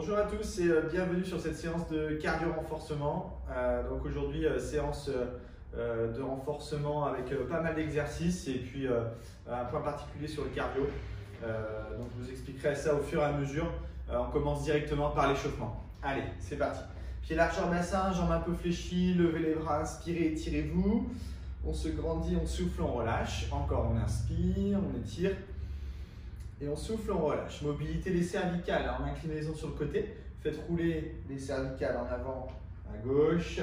Bonjour à tous et bienvenue sur cette séance de cardio renforcement. Donc aujourd'hui, séance de renforcement avec pas mal d'exercices et puis un point particulier sur le cardio. Donc je vous expliquerai ça au fur et à mesure. On commence directement par l'échauffement. Allez, c'est parti. Pied largeur bassin, jambes un peu fléchies, levez les bras, inspirez, étirez-vous. On se grandit, on souffle, on relâche. Encore, on inspire, on étire. Et on souffle, on relâche. Mobilité des cervicales en inclinaison sur le côté. Faites rouler les cervicales en avant, à gauche,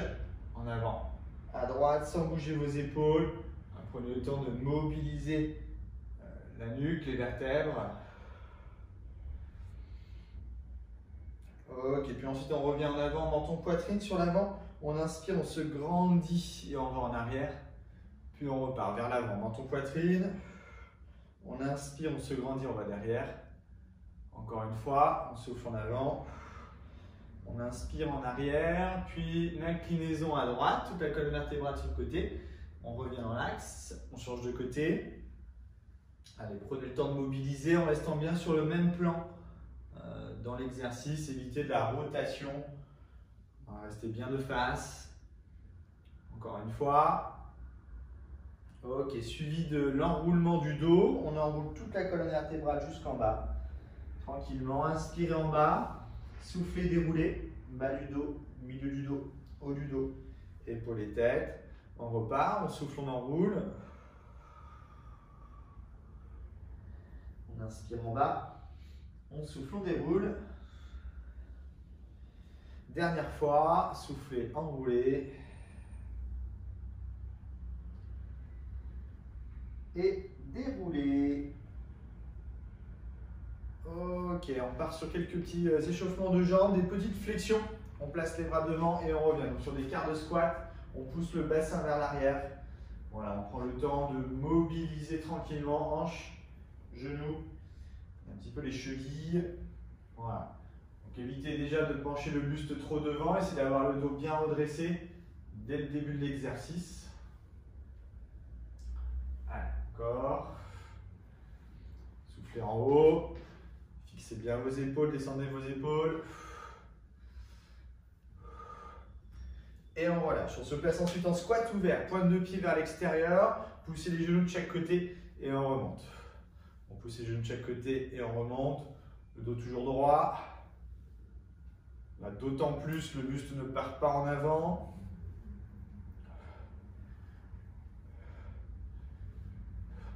en avant, à droite, sans bouger vos épaules. Prenez le temps de mobiliser la nuque, les vertèbres. Ok, puis ensuite on revient en avant, menton, poitrine sur l'avant. On inspire, on se grandit et on va en arrière. Puis on repart vers l'avant, menton, poitrine. On inspire, on se grandit, on va derrière. Encore une fois, on souffle en avant. On inspire en arrière, puis une inclinaison à droite, toute la colonne vertébrale sur le côté. On revient dans l'axe, on change de côté. Allez, prenez le temps de mobiliser en restant bien sur le même plan dans l'exercice. Évitez de la rotation. On va rester bien de face. Encore une fois. Ok, suivi de l'enroulement du dos. On enroule toute la colonne vertébrale jusqu'en bas. Tranquillement, inspirez en bas. Soufflez, déroulez. Bas du dos, milieu du dos, haut du dos, épaules et tête. On repart, on souffle, on enroule. On inspire en bas. On souffle, on déroule. Dernière fois, soufflez, enroulez. Et dérouler. Ok, on part sur quelques petits échauffements de jambes, des petites flexions. On place les bras devant et on revient. Donc sur des quarts de squat, on pousse le bassin vers l'arrière. Voilà, on prend le temps de mobiliser tranquillement hanches, genoux, un petit peu les chevilles. Voilà. Donc évitez déjà de pencher le buste trop devant, essayez d'avoir le dos bien redressé dès le début de l'exercice. Allez, encore. Soufflez en haut. Fixez bien vos épaules, descendez vos épaules. Et on relâche. On se place ensuite en squat ouvert. Pointe de pied vers l'extérieur. Poussez les genoux de chaque côté et on remonte. On pousse les genoux de chaque côté et on remonte. Le dos toujours droit. Là, d'autant plus, le buste ne part pas en avant.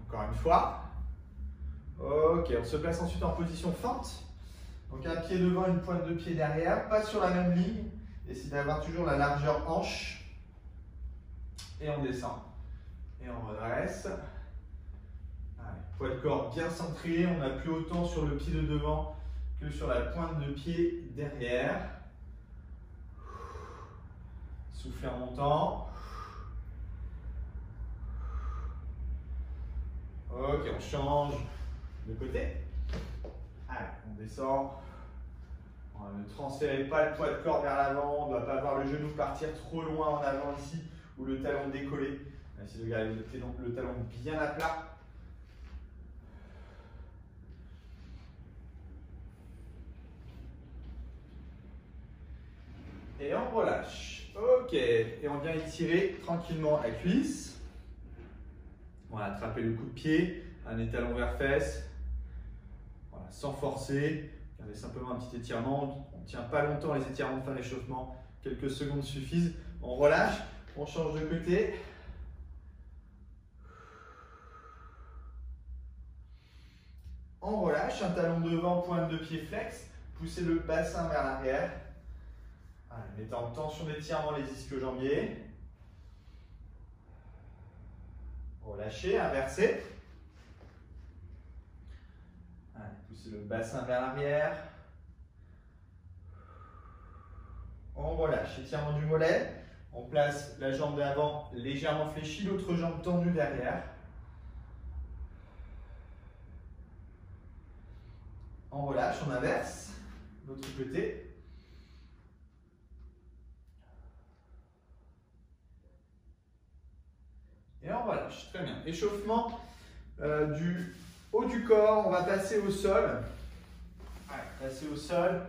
Encore une fois. Ok, on se place ensuite en position fente. Donc un pied devant, une pointe de pied derrière, pas sur la même ligne. Essayez d'avoir toujours la largeur hanche. Et on descend. Et on redresse. Allez, poids de corps bien centré. On appuie autant sur le pied de devant que sur la pointe de pied derrière. Soufflez en montant. Ok, on change de côté. Allez, on descend. Ne transférez pas le poids de corps vers l'avant. On ne doit pas avoir le genou partir trop loin en avant ici ou le talon décollé. Essayez de garder le talon bien à plat. Et on relâche. Ok, et on vient étirer tranquillement la cuisse. Voilà, attrapez le coup de pied, un étalon vers fesse. Voilà, sans forcer. Gardez simplement un petit étirement. On ne tient pas longtemps les étirements de fin d'échauffement. Quelques secondes suffisent. On relâche, on change de côté. On relâche, un talon devant, pointe de pied flex. Poussez le bassin vers l'arrière. Mettez en tension d'étirement les ischio-jambiers. Relâchez, inversez. Allez, poussez le bassin vers l'arrière. On relâche, étirement du mollet. On place la jambe d'avant légèrement fléchie, l'autre jambe tendue derrière. On relâche, on inverse. L'autre côté. Et on relâche, très bien. Échauffement du haut du corps, on va passer au sol. Allez, passer au sol.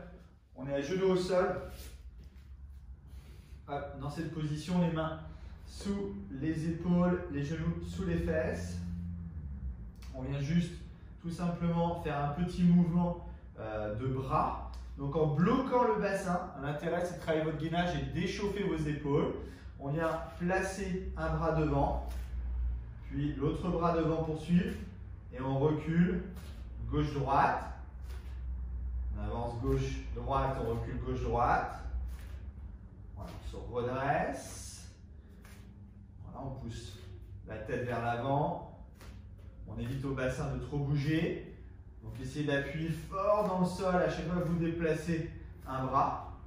On est à genoux au sol. Hop, dans cette position, les mains sous les épaules, les genoux sous les fesses. On vient juste tout simplement faire un petit mouvement de bras. Donc en bloquant le bassin, l'intérêt c'est de travailler votre gainage et d'échauffer vos épaules. On vient placer un bras devant, puis l'autre bras devant pour suivre, et on recule gauche-droite. On avance gauche-droite, on recule gauche-droite. Voilà, on se redresse. Voilà, on pousse la tête vers l'avant. On évite au bassin de trop bouger. Donc essayez d'appuyer fort dans le sol à chaque fois que vous déplacez un bras.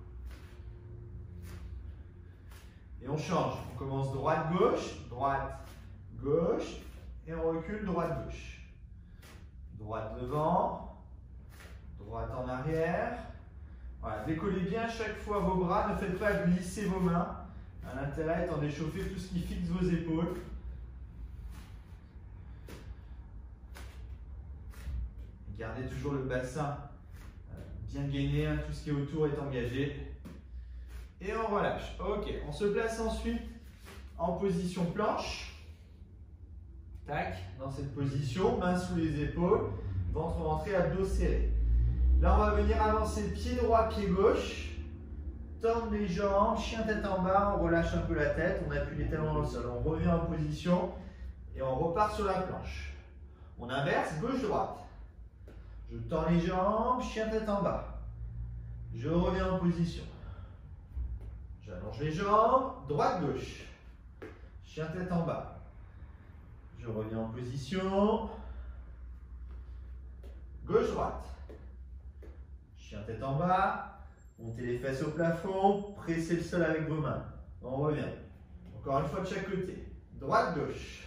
Et on change. On commence droite-gauche, droite-gauche, et on recule droite-gauche. Droite devant, droite en arrière. Voilà, décollez bien chaque fois vos bras, ne faites pas glisser vos mains. L'intérêt étant d'échauffer tout ce qui fixe vos épaules. Gardez toujours le bassin bien gainé, tout ce qui est autour est engagé. Et on relâche. Ok, on se place ensuite en position planche. Tac, dans cette position, mains sous les épaules, ventre rentré, abdos serrés. Là, on va venir avancer pied droit, pied gauche. Tendre les jambes, chien tête en bas, on relâche un peu la tête, on appuie les talons dans le sol. On revient en position et on repart sur la planche. On inverse, gauche-droite. Je tends les jambes, chien tête en bas. Je reviens en position. J'allonge les jambes, droite-gauche. Chien tête en bas. Je reviens en position. Gauche-droite. Chien tête en bas. Montez les fesses au plafond. Pressez le sol avec vos mains. On revient. Encore une fois de chaque côté. Droite-gauche.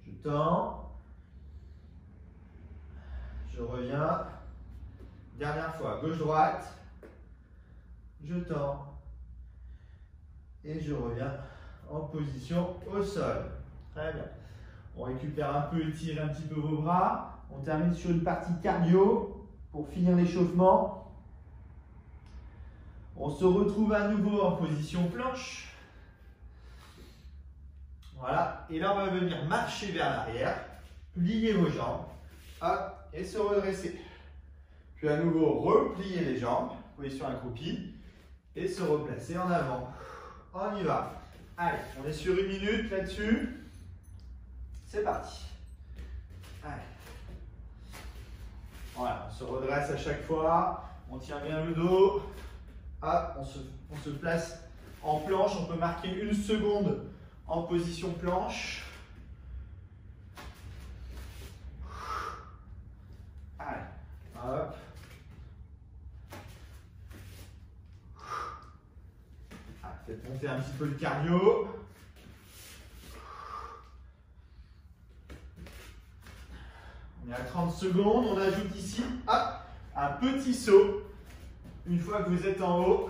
Je tends. Je reviens. Dernière fois. Gauche-droite. Je tends. Et je reviens en position au sol. Très bien. On récupère un peu, étirez un petit peu vos bras. On termine sur une partie cardio pour finir l'échauffement. On se retrouve à nouveau en position planche. Voilà. Et là, on va venir marcher vers l'arrière. Plier vos jambes. Hop. Et se redresser. Puis à nouveau, replier les jambes. Position accroupie. Et se replacer en avant. On y va. Allez, on est sur 1 minute là-dessus. C'est parti. Allez. Voilà, on se redresse à chaque fois. On tient bien le dos. Hop, on se place en planche. On peut marquer 1 seconde en position planche. Allez, hop. Faites monter un petit peu le cardio. On est à 30 secondes. On ajoute ici hop, un petit saut. Une fois que vous êtes en haut,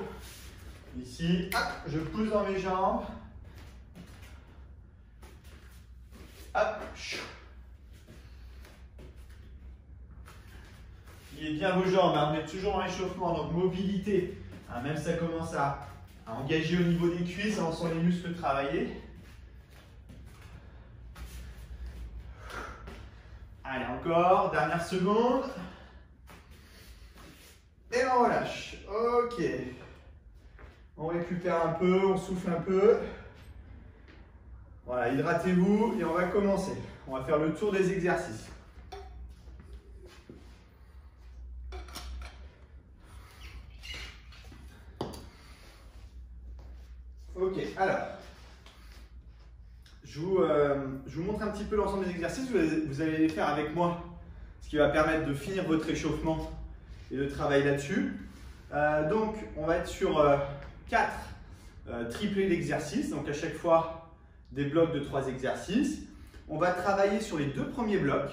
ici, hop, je pousse dans mes jambes. Hop. Pliez bien vos jambes. On est toujours en échauffement, donc mobilité. Même si ça commence à engager au niveau des cuisses, on sent les muscles travailler. Allez, encore, dernière seconde. Et on relâche. Ok. On récupère un peu, on souffle un peu. Voilà, hydratez-vous et on va commencer. On va faire le tour des exercices. Ok, alors, je vous montre un petit peu l'ensemble des exercices. Vous allez les faire avec moi, ce qui va permettre de finir votre échauffement et de travailler là-dessus. Donc, on va être sur 4 triplés d'exercices, donc à chaque fois des blocs de 3 exercices. On va travailler sur les 2 premiers blocs.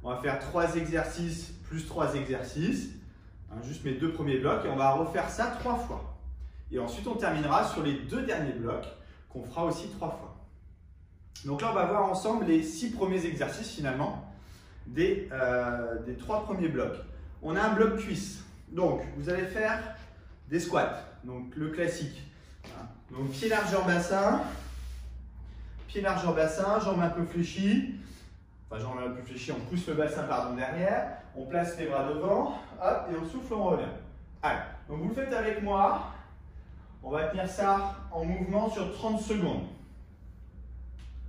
On va faire 3 exercices plus 3 exercices, juste mes 2 premiers blocs, et on va refaire ça 3 fois. Et ensuite, on terminera sur les 2 derniers blocs qu'on fera aussi 3 fois. Donc là, on va voir ensemble les 6 premiers exercices finalement des 3 premiers blocs. On a un bloc cuisse. Donc, vous allez faire des squats, donc le classique. Donc, pied largeur bassin, jambes un peu fléchies. Enfin, jambes un peu fléchies, on pousse le bassin derrière, on place les bras devant, hop, et on souffle, on revient. Allez, donc vous le faites avec moi. On va tenir ça en mouvement sur 30 secondes.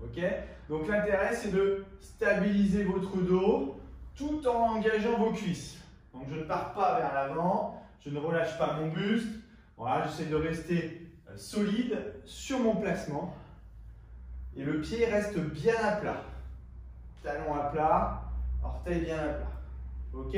Ok? Donc l'intérêt, c'est de stabiliser votre dos tout en engageant vos cuisses. Donc je ne pars pas vers l'avant, je ne relâche pas mon buste. Voilà, j'essaie de rester solide sur mon placement. Et le pied reste bien à plat. Talon à plat, orteil bien à plat. Ok?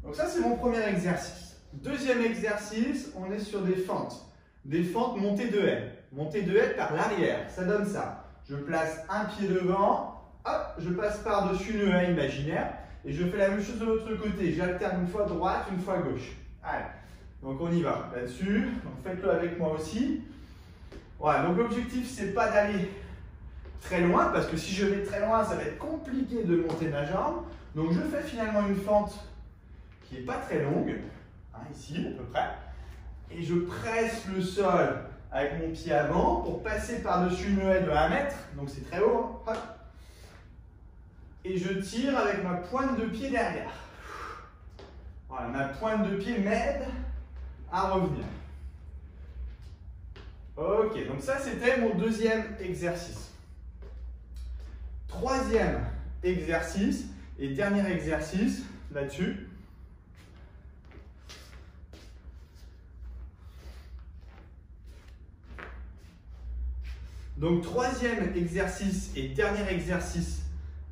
Donc ça, c'est mon premier exercice. Deuxième exercice, on est sur des fentes. Des fentes montées de haie. Montée de haie par l'arrière, ça donne ça. Je place un pied devant, hop, je passe par-dessus une haie imaginaire et je fais la même chose de l'autre côté. J'alterne une fois droite, une fois gauche. Allez, donc on y va là-dessus. Faites-le avec moi aussi. Voilà, donc l'objectif, c'est pas d'aller très loin parce que si je vais très loin, ça va être compliqué de monter ma jambe. Donc je fais finalement une fente qui n'est pas très longue, hein, ici à peu près, et je presse le sol avec mon pied avant pour passer par-dessus une haie de 1 mètre, donc c'est très haut, hein, hop. Et je tire avec ma pointe de pied derrière. Voilà, ma pointe de pied m'aide à revenir. Ok, donc ça c'était mon deuxième exercice. Troisième exercice et dernier exercice là-dessus. Donc troisième exercice et dernier exercice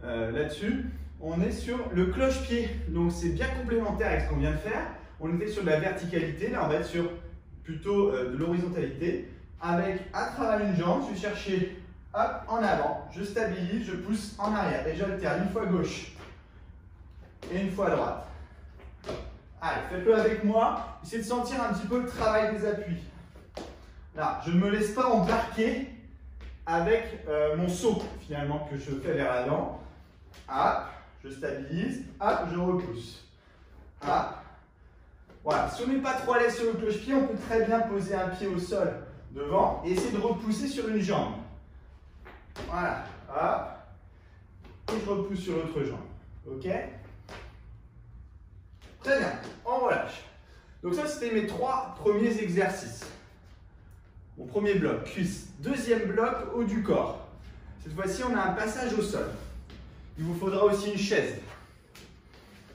là-dessus, on est sur le cloche-pied. Donc c'est bien complémentaire avec ce qu'on vient de faire. On était sur de la verticalité, là on va être sur plutôt de l'horizontalité. Avec à travers une jambe, je vais chercher hop, en avant, je stabilise, je pousse en arrière et j'alterne une fois gauche et une fois droite. Allez, faites-le avec moi. Essayez de sentir un petit peu le travail des appuis. Là, je ne me laisse pas embarquer avec mon saut finalement que je fais vers l'avant. Hop, je stabilise, hop, je repousse. Hop. Voilà, si on n'est pas trop à l'aise sur le cloche-pied, on peut très bien poser un pied au sol devant et essayer de repousser sur une jambe. Voilà, hop, et je repousse sur l'autre jambe. Ok? Très bien, on relâche. Donc ça, c'était mes 3 premiers exercices. Mon premier bloc, cuisse. Deuxième bloc, haut du corps. Cette fois-ci, on a un passage au sol. Il vous faudra aussi une chaise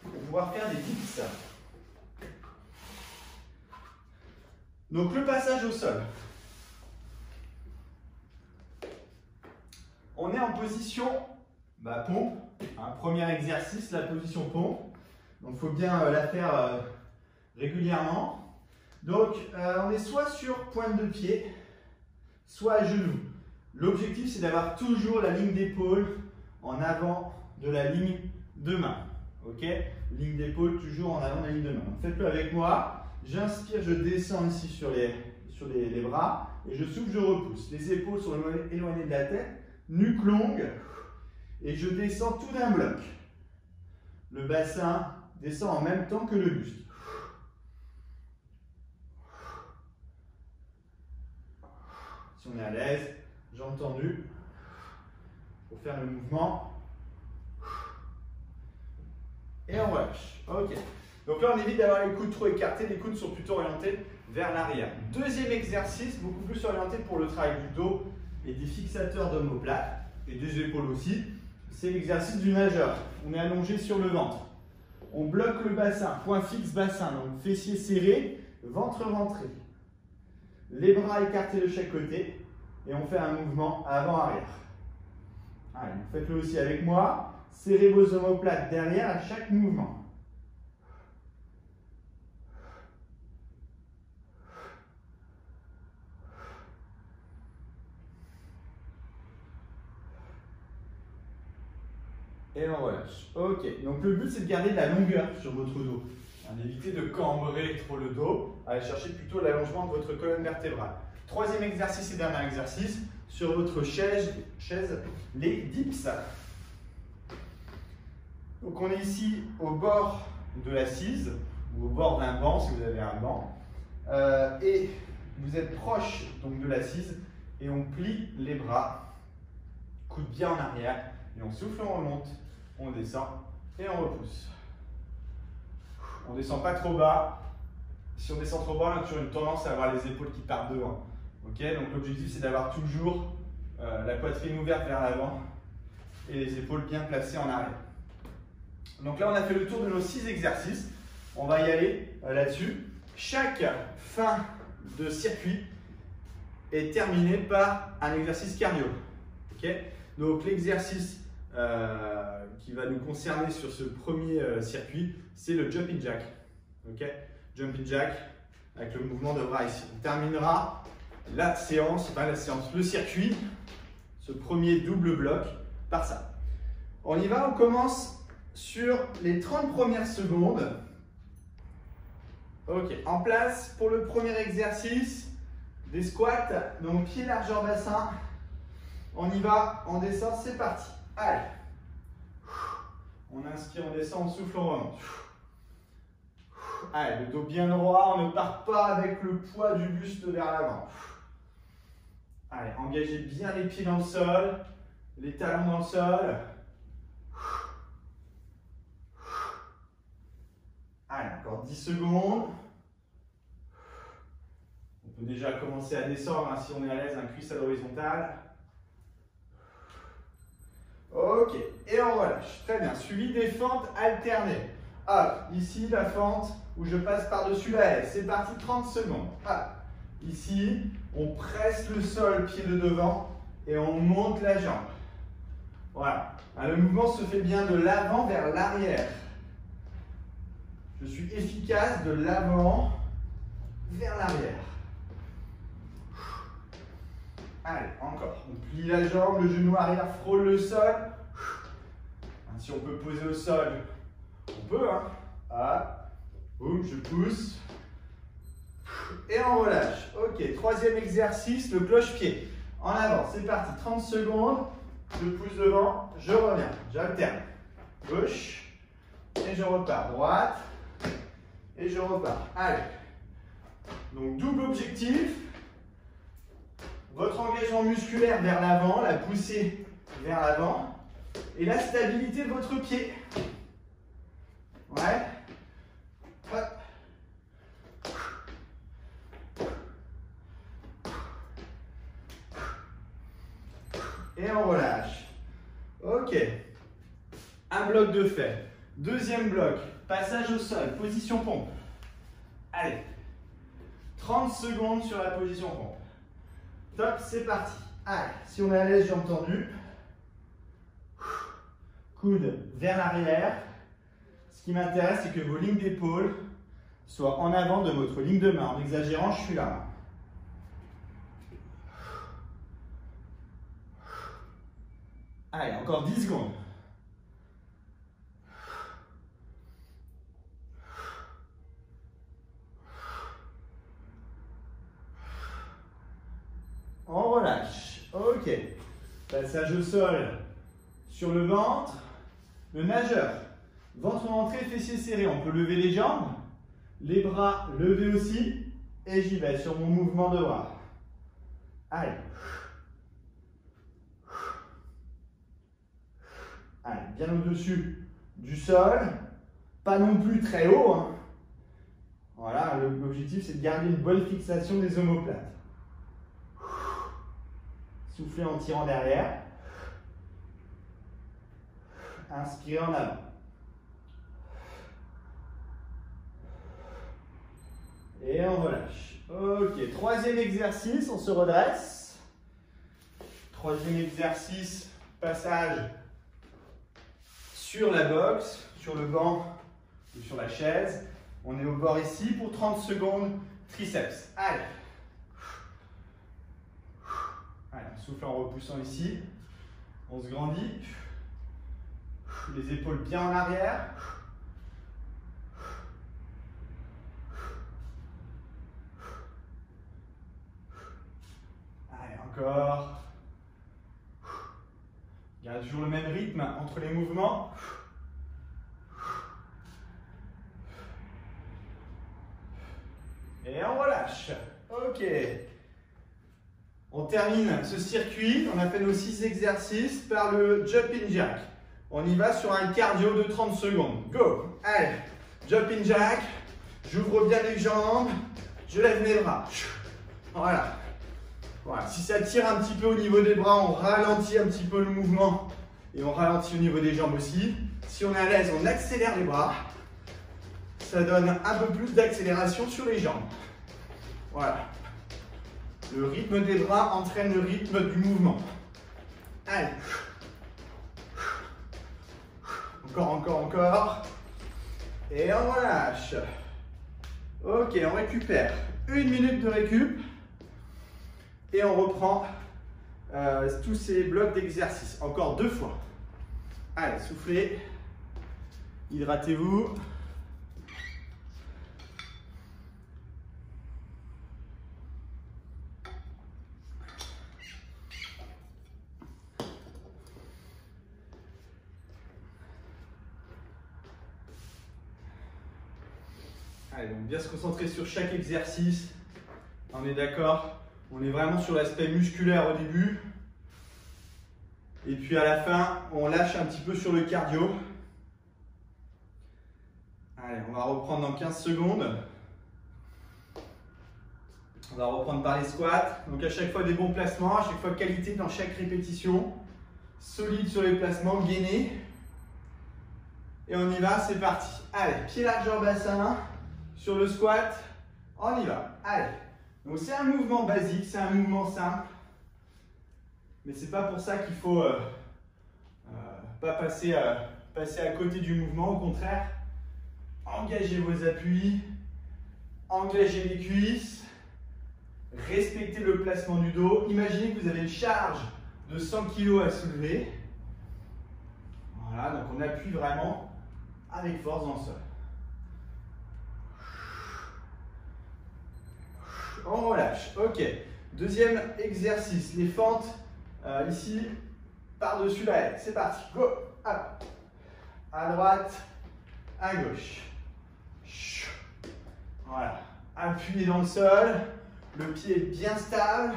pour pouvoir faire des dips. Donc le passage au sol. On est en position pompe. Un premier exercice, la position pompe. Donc il faut bien la faire régulièrement. Donc on est soit sur pointe de pied, soit à genoux. L'objectif, c'est d'avoir toujours la ligne d'épaule en avant de la ligne de main. Ok? Ligne d'épaule toujours en avant de la ligne de main. Faites-le avec moi. J'inspire, je descends ici sur les bras et je souffle, je repousse. Les épaules sont éloignées de la tête, nuque longue et je descends tout d'un bloc. Le bassin descend en même temps que le buste. Si on est à l'aise, jambes tendues, pour faire le mouvement. Et on relâche. Ok. Donc là, on évite d'avoir les coudes trop écartés. Les coudes sont plutôt orientés vers l'arrière. Deuxième exercice, beaucoup plus orienté pour le travail du dos et des fixateurs d'omoplate et des épaules aussi. C'est l'exercice du nageur. On est allongé sur le ventre. On bloque le bassin, point fixe bassin. Donc fessiers serrés, ventre rentré. Les bras écartés de chaque côté. Et on fait un mouvement avant-arrière. Allez, faites-le aussi avec moi. Serrez vos omoplates derrière à chaque mouvement. Et on relâche. Ok, donc le but c'est de garder de la longueur sur votre dos. D'éviter de cambrer trop le dos. Allez chercher plutôt l'allongement de votre colonne vertébrale. Troisième exercice et dernier exercice, sur votre chaise les dips. Donc on est ici au bord de l'assise. ou au bord d'un banc si vous avez un banc. Et vous êtes proche donc, de l'assise et on plie les bras, coude bien en arrière et on souffle, on remonte, on descend et on repousse. On ne descend pas trop bas. Si on descend trop bas, on a toujours une tendance à avoir les épaules qui partent devant. Okay, donc l'objectif c'est d'avoir toujours la poitrine ouverte vers l'avant et les épaules bien placées en arrière. Donc là on a fait le tour de nos 6 exercices. On va y aller là-dessus. Chaque fin de circuit est terminée par un exercice cardio. Okay, donc l'exercice qui va nous concerner sur ce premier circuit, c'est le jumping jack. Okay, jumping jack avec le mouvement de bras ici. On terminera le circuit, ce premier double bloc, par ça. On y va, on commence sur les 30 premières secondes. Ok, en place pour le premier exercice, des squats, donc pied largeur bassin. On y va, on descend, c'est parti. Allez. On inspire, on descend, on souffle, on remonte. Allez, le dos bien droit, on ne part pas avec le poids du buste vers l'avant. Allez, engagez bien les pieds dans le sol, les talons dans le sol. Allez, encore 10 secondes. On peut déjà commencer à descendre si on est à l'aise, un cuisse à l'horizontale. Ok, et on relâche. Très bien, suivi des fentes alternées. Hop, ici la fente où je passe par-dessus la haie. C'est parti, 30 secondes. Hop, ici, on presse le sol, pied de devant, et on monte la jambe. Voilà, le mouvement se fait bien de l'avant vers l'arrière. Je suis efficace de l'avant vers l'arrière. Allez, encore. On plie la jambe, le genou arrière frôle le sol. Si on peut poser au sol, on peut. Hein. Ah, boum, je pousse. Et on relâche. Ok, troisième exercice, le cloche-pied. En avant, c'est parti. 30 secondes. Je pousse devant, je reviens. J'alterne. Gauche. Et je repars. Droite. Et je repars. Allez. Donc, double objectif. Votre engagement musculaire vers l'avant, la poussée vers l'avant. Et la stabilité de votre pied. Ouais. Hop. Et on relâche. Ok. Un bloc de fait. Deuxième bloc. Passage au sol. Position pompe. Allez. 30 secondes sur la position pompe. Top, c'est parti. Allez. Si on est à l'aise, jambes tendues. Coude vers l'arrière. Ce qui m'intéresse, c'est que vos lignes d'épaule soient en avant de votre ligne de main. En exagérant, je suis là. Allez, encore 10 secondes. On relâche. Ok. Passage au sol sur le ventre. Le nageur. Ventre rentré, fessiers serrés. On peut lever les jambes. Les bras levés aussi. Et j'y vais sur mon mouvement de bras. Allez. Allez, bien au-dessus du sol. Pas non plus très haut. Hein. Voilà, l'objectif c'est de garder une bonne fixation des omoplates. Soufflez en tirant derrière. Inspirez en avant. Et on relâche. Ok, troisième exercice, on se redresse. Troisième exercice, passage sur la box, sur le banc ou sur la chaise. On est au bord ici pour 30 secondes, triceps. Allez. Allez, on souffle en repoussant ici. On se grandit. Les épaules bien en arrière. Allez, encore. Gardez toujours le même rythme entre les mouvements. Et on relâche. Ok. On termine ce circuit. On a fait nos 6 exercices par le jumping jack. On y va sur un cardio de 30 secondes. Go. Allez. Jumping jack. J'ouvre bien les jambes. Je lève mes bras. Voilà. Voilà. Si ça tire un petit peu au niveau des bras, on ralentit un petit peu le mouvement. Et on ralentit au niveau des jambes aussi. Si on est à l'aise, on accélère les bras. Ça donne un peu plus d'accélération sur les jambes. Voilà. Le rythme des bras entraîne le rythme du mouvement. Allez. Encore, encore, encore. Et on relâche. Ok, on récupère. 1 minute de récup. Et on reprend tous ces blocs d'exercice. Encore 2 fois. Allez, soufflez. Hydratez-vous. Allez, donc bien se concentrer sur chaque exercice. On est d'accord? On est vraiment sur l'aspect musculaire au début. Et puis à la fin, on lâche un petit peu sur le cardio. Allez, on va reprendre dans 15 secondes. On va reprendre par les squats. Donc à chaque fois des bons placements, à chaque fois qualité dans chaque répétition. Solide sur les placements, gainé. Et on y va, c'est parti. Allez, pied largeur bassin. Sur le squat, on y va. Allez. Donc c'est un mouvement basique, c'est un mouvement simple. Mais c'est pas pour ça qu'il faut pas passer à côté du mouvement. Au contraire, engagez vos appuis, engagez les cuisses, respectez le placement du dos. Imaginez que vous avez une charge de 100 kg à soulever. Voilà, donc on appuie vraiment avec force dans le sol. On relâche. Ok. Deuxième exercice, les fentes ici par-dessus la haie. C'est parti. Go. Hop. À droite, à gauche. Voilà. Appuyez dans le sol. Le pied est bien stable.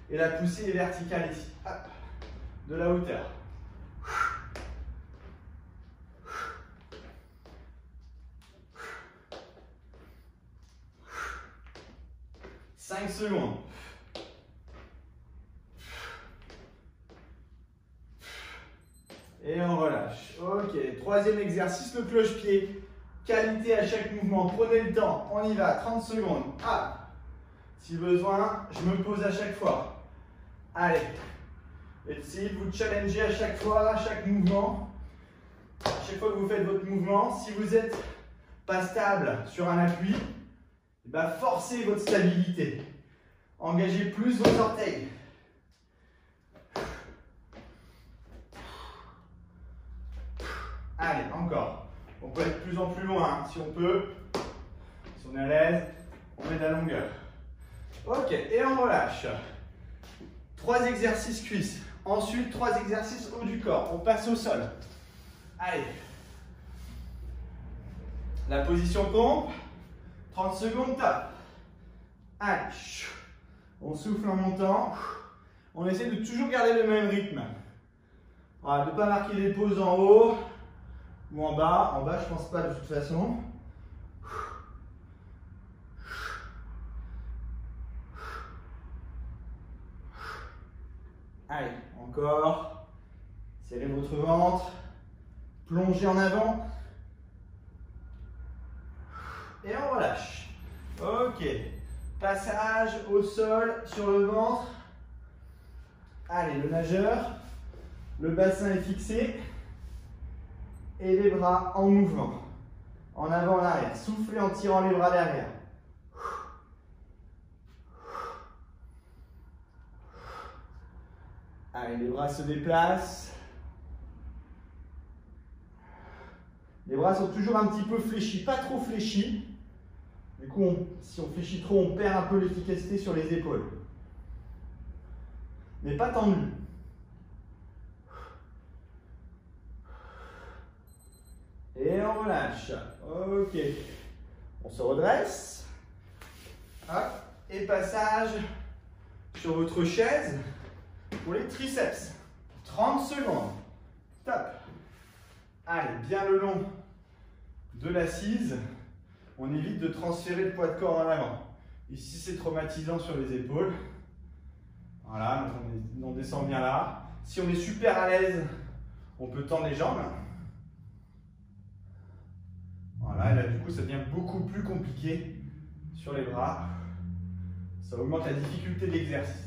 Et la poussée est verticale ici. Hop. De la hauteur. 5 secondes. Et on relâche. Ok, troisième exercice, le cloche-pied. Qualité à chaque mouvement. Prenez le temps. On y va. 30 secondes. Ah. Si besoin, je me pose à chaque fois. Allez. Essayez de vous challenger à chaque fois, à chaque mouvement. À chaque fois que vous faites votre mouvement, si vous n'êtes pas stable sur un appui, forcez votre stabilité. Engagez plus vos orteils. Allez, encore. On peut être de plus en plus loin, si on peut. Si on est à l'aise, on met de la longueur. Ok, et on relâche. 3 exercices cuisses. Ensuite, 3 exercices haut du corps. On passe au sol. Allez. La position pompe. 30 secondes, top. Allez. On souffle en montant. On essaie de toujours garder le même rythme. Voilà, de ne pas marquer des pauses en haut ou en bas. En bas, je ne pense pas de toute façon. Allez, encore. Serrez votre ventre. Plongez en avant. Et on relâche. Ok. Passage au sol sur le ventre. Allez, le nageur. Le bassin est fixé. Et les bras en mouvement. En avant, en arrière. Soufflez en tirant les bras derrière. Allez, les bras se déplacent. Les bras sont toujours un petit peu fléchis, pas trop fléchis. Du coup, si on fléchit trop, on perd un peu l'efficacité sur les épaules. Mais pas tendu. Et on relâche. Ok. On se redresse. Hop. Et passage sur votre chaise pour les triceps. 30 secondes. Top. Allez, bien le long de l'assise. On évite de transférer le poids de corps en avant. Ici, c'est traumatisant sur les épaules. Voilà, donc on descend bien là. Si on est super à l'aise, on peut tendre les jambes. Voilà, et là, du coup, ça devient beaucoup plus compliqué sur les bras. Ça augmente la difficulté de l'exercice.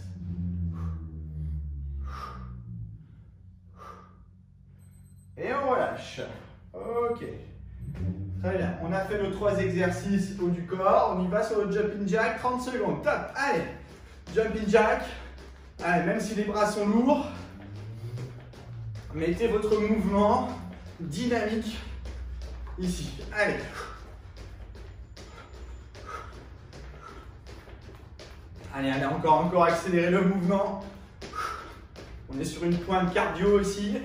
Et on relâche. Ok. Très bien. On a fait nos 3 exercices haut du corps. On y va sur le jumping jack. 30 secondes. Top. Allez. Jumping jack. Allez, même si les bras sont lourds, mettez votre mouvement dynamique ici. Allez. Allez, allez, encore accélérer le mouvement. On est sur une pointe cardio aussi.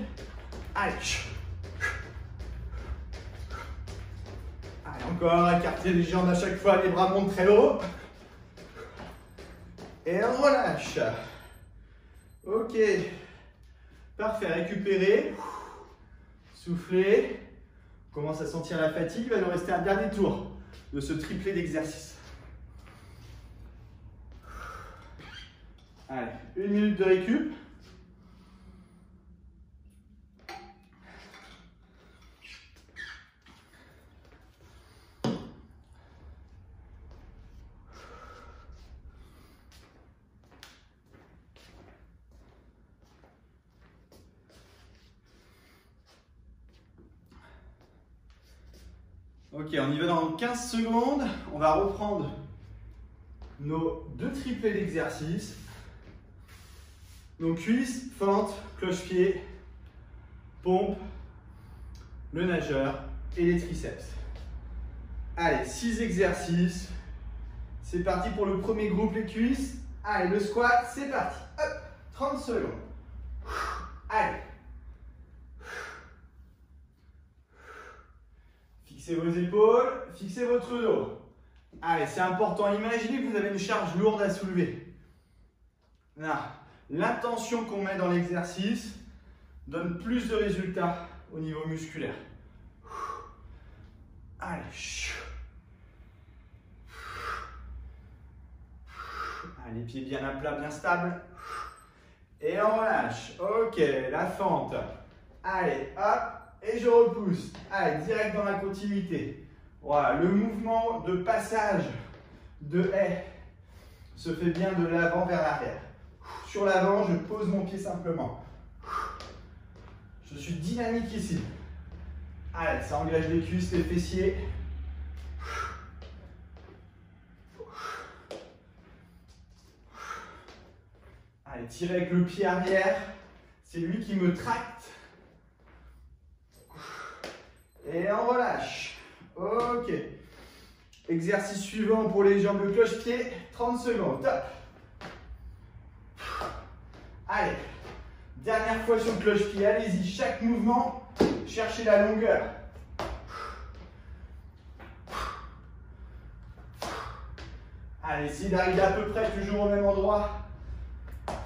Allez. Allez, encore, écartez les jambes à chaque fois, les bras montent très haut. Et on relâche. Ok. Parfait, récupérez. Soufflez. On commence à sentir la fatigue. Il va nous rester un dernier tour de ce triplé d'exercice. Allez, 1 minute de récup. Ok, on y va dans 15 secondes. On va reprendre nos 2 triplés d'exercice. Donc cuisse, fente, cloche-pied, pompe, le nageur et les triceps. Allez, 6 exercices. C'est parti pour le premier groupe, les cuisses. Allez, le squat, c'est parti. Hop, 30 secondes. Allez. Fixez vos épaules, fixez votre dos. Allez, c'est important. Imaginez que vous avez une charge lourde à soulever. Là. L'intention qu'on met dans l'exercice donne plus de résultats au niveau musculaire. Allez. Allez, les pieds bien à plat, bien stables. Et on relâche. Ok, la fente. Allez, hop, et je repousse. Allez, direct dans la continuité. Voilà, le mouvement de passage de haie se fait bien de l'avant vers l'arrière. Sur l'avant, je pose mon pied simplement. Je suis dynamique ici. Allez, ça engage les cuisses, les fessiers. Allez, tirez avec le pied arrière. C'est lui qui me tracte. Et on relâche. Ok. Exercice suivant pour les jambes, le cloche-pied. 30 secondes. Top. Allez, dernière fois sur le cloche-pied, allez-y, chaque mouvement, cherchez la longueur. Allez, essayez d'arriver à peu près toujours au même endroit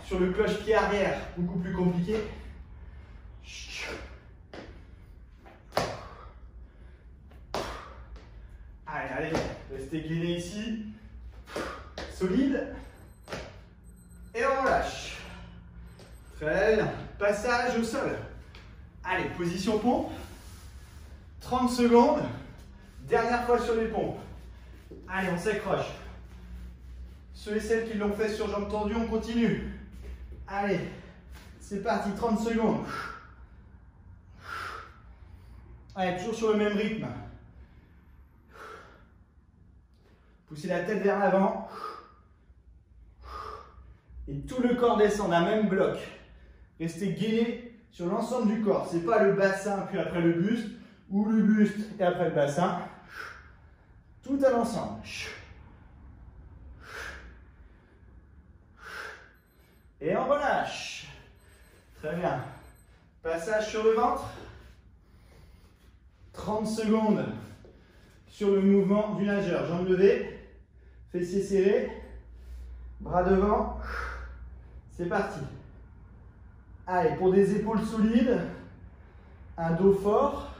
sur le cloche-pied arrière, beaucoup plus compliqué. Allez, allez, restez gainé ici, solide, et on relâche. Très bien. Passage au sol. Allez, position pompe. 30 secondes. Dernière fois sur les pompes. Allez, on s'accroche. Ceux et celles qui l'ont fait sur jambes tendues, on continue. Allez, c'est parti, 30 secondes. Allez, toujours sur le même rythme. Poussez la tête vers l'avant. Et tout le corps descend d'un même bloc. Restez gainé sur l'ensemble du corps. Ce n'est pas le bassin puis après le buste, ou le buste et après le bassin. Tout à l'ensemble. Et on relâche. Très bien. Passage sur le ventre. 30 secondes sur le mouvement du nageur. Jambes levées. Fessiers serrés. Bras devant. C'est parti. Allez, pour des épaules solides, un dos fort.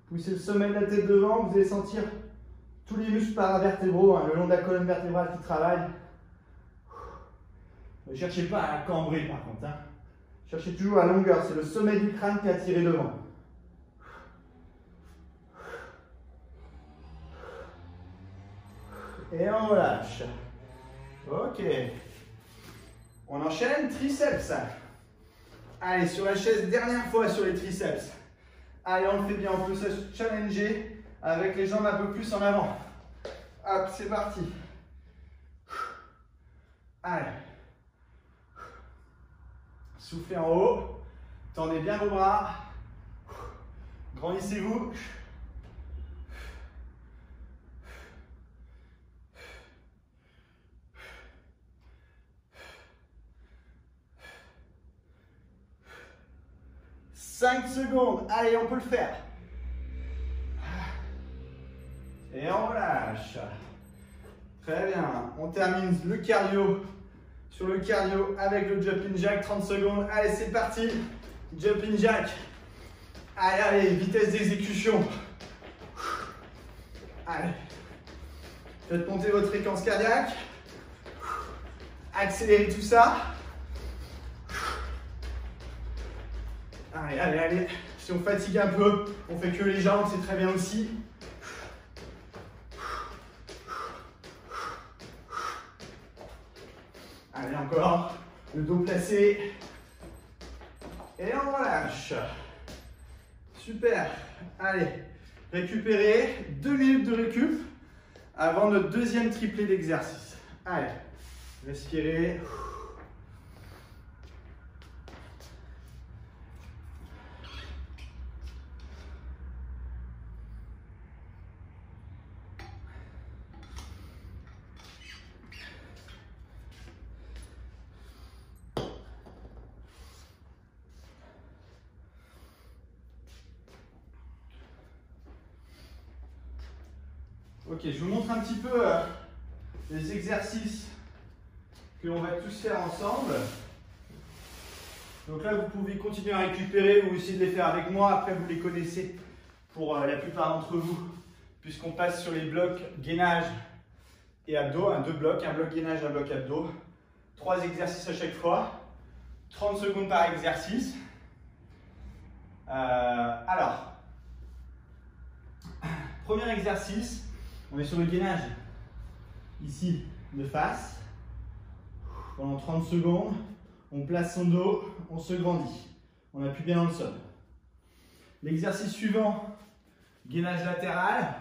Poussez le sommet de la tête devant, vous allez sentir tous les muscles paravertébraux, le long de la colonne vertébrale qui travaillent. Ne cherchez pas à cambrer par contre. Cherchez toujours la longueur, c'est le sommet du crâne qui a tiré devant. Et on relâche. Ok. On enchaîne, triceps. Allez, sur la chaise, dernière fois sur les triceps. Allez, on le fait bien, on peut se challenger avec les jambes un peu plus en avant. Hop, c'est parti. Allez. Soufflez en haut. Tendez bien vos bras. Grandissez-vous. Cinq secondes. Allez, on peut le faire. Et on relâche. Très bien. On termine le cardio. Sur le cardio avec le jumping jack, 30 secondes. Allez, c'est parti. Jumping jack. Allez, allez, vitesse d'exécution. Allez. Faites monter votre fréquence cardiaque. Accélérez tout ça. Allez, allez, allez. Si on fatigue un peu, on fait que les jambes, c'est très bien aussi. Allez, encore. Le dos placé. Et on relâche. Super. Allez, récupérez. 2 minutes de récup avant notre deuxième triplé d'exercice. Allez, respirez. Ok, je vous montre un petit peu les exercices que l'on va tous faire ensemble. Donc là, vous pouvez continuer à récupérer ou essayer de les faire avec moi. Après, vous les connaissez pour la plupart d'entre vous, puisqu'on passe sur les blocs gainage et abdos. 2 blocs, un bloc gainage, un bloc abdos. 3 exercices à chaque fois. 30 secondes par exercice. Alors, premier exercice. On est sur le gainage, ici, de face. Pendant 30 secondes, on place son dos, on se grandit. On appuie bien dans le sol. L'exercice suivant, gainage latéral.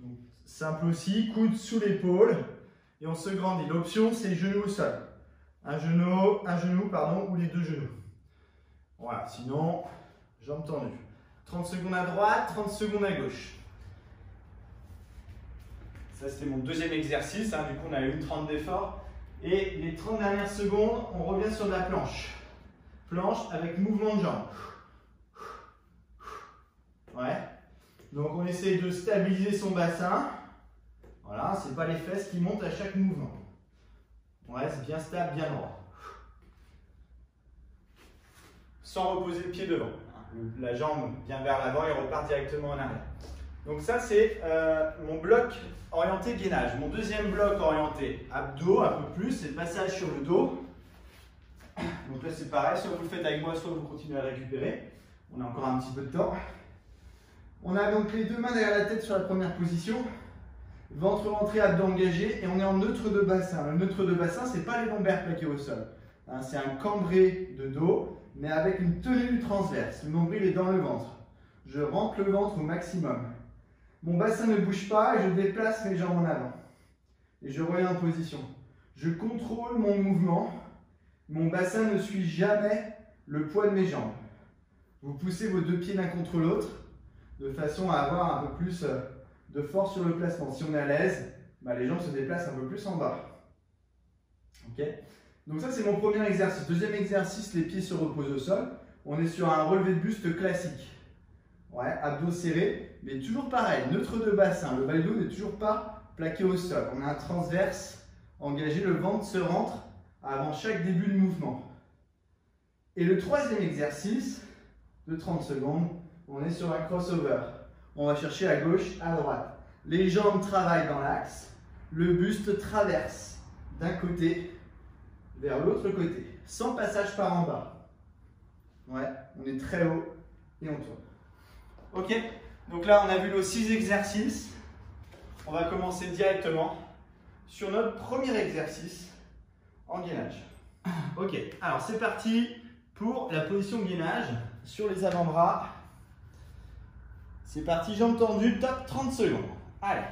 Donc, simple aussi, coude sous l'épaule et on se grandit. L'option, c'est genou au sol. Un genou, ou les 2 genoux. Voilà, sinon, jambes tendues. 30 secondes à droite, 30 secondes à gauche. Ça, c'était mon deuxième exercice. Du coup, on a eu une 30 d'effort. Et les 30 dernières secondes, on revient sur de la planche. Planche avec mouvement de jambes. Ouais. Donc, on essaye de stabiliser son bassin. Voilà, c'est pas les fesses qui montent à chaque mouvement. On reste bien stable, bien droit. Sans reposer le pied devant. La jambe vient vers l'avant et repart directement en arrière. Donc ça, c'est mon bloc orienté gainage. Mon deuxième bloc orienté abdos, un peu plus, c'est le passage sur le dos. Donc là, c'est pareil, soit vous le faites avec moi, soit vous continuez à récupérer. On a encore un petit peu de temps. On a donc les 2 mains derrière la tête sur la première position. Ventre rentré, abdos engagés, et on est en neutre de bassin. Le neutre de bassin, ce n'est pas les lombaires plaqués au sol. C'est un cambré de dos, mais avec une tenue transverse. Le nombril est dans le ventre. Je rentre le ventre au maximum. Mon bassin ne bouge pas et je déplace mes jambes en avant. Et je reviens en position. Je contrôle mon mouvement. Mon bassin ne suit jamais le poids de mes jambes. Vous poussez vos 2 pieds l'un contre l'autre de façon à avoir un peu plus de force sur le placement. Si on est à l'aise, les jambes se déplacent un peu plus en bas. Ok ? Donc ça, c'est mon premier exercice. Deuxième exercice, les pieds se reposent au sol. On est sur un relevé de buste classique. Ouais, abdos serrés, mais toujours pareil, neutre de bassin. Le bas du dos n'est toujours pas plaqué au sol. On a un transverse engagé, le ventre se rentre avant chaque début de mouvement. Et le troisième exercice de 30 secondes, on est sur un crossover. On va chercher à gauche, à droite. Les jambes travaillent dans l'axe, le buste traverse d'un côté vers l'autre côté, sans passage par en bas. Ouais, on est très haut et on tourne. Ok, donc là on a vu nos 6 exercices. On va commencer directement sur notre premier exercice en gainage. Ok, alors c'est parti pour la position gainage sur les avant-bras. C'est parti, jambes tendues, top, 30 secondes. Allez.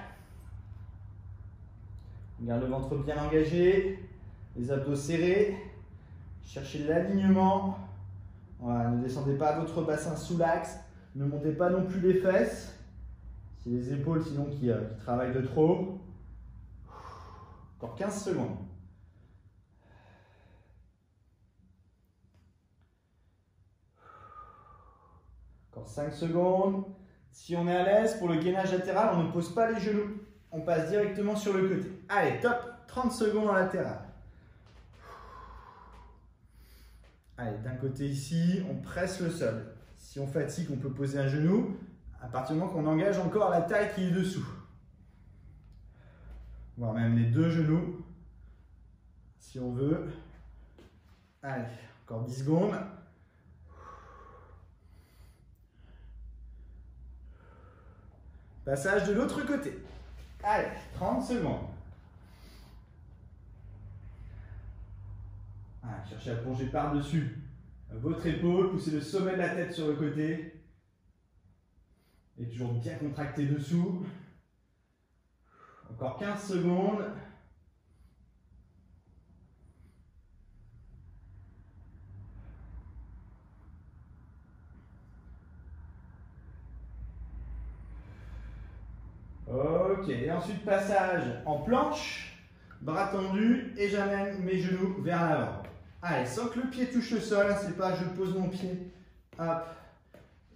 On garde le ventre bien engagé, les abdos serrés. Cherchez l'alignement. Voilà, ne descendez pas votre bassin sous l'axe. Ne montez pas non plus les fesses. C'est les épaules sinon qui travaillent de trop. Encore 15 secondes. Encore 5 secondes. Si on est à l'aise, pour le gainage latéral, on ne pose pas les genoux. On passe directement sur le côté. Allez, top, 30 secondes en latéral. Allez, d'un côté ici, on presse le sol. Si on fatigue, on peut poser un genou, à partir du moment qu'on engage encore la taille qui est dessous. Voire même les deux genoux, si on veut. Allez, encore 10 secondes. Passage de l'autre côté. Allez, 30 secondes. Allez, cherchez à plonger par-dessus votre épaule, poussez le sommet de la tête sur le côté. Et toujours bien contracté dessous. Encore 15 secondes. Ok, et ensuite passage en planche, bras tendus et j'amène mes genoux vers l'avant. Allez, sans que le pied touche le sol, c'est pas je pose mon pied, hop,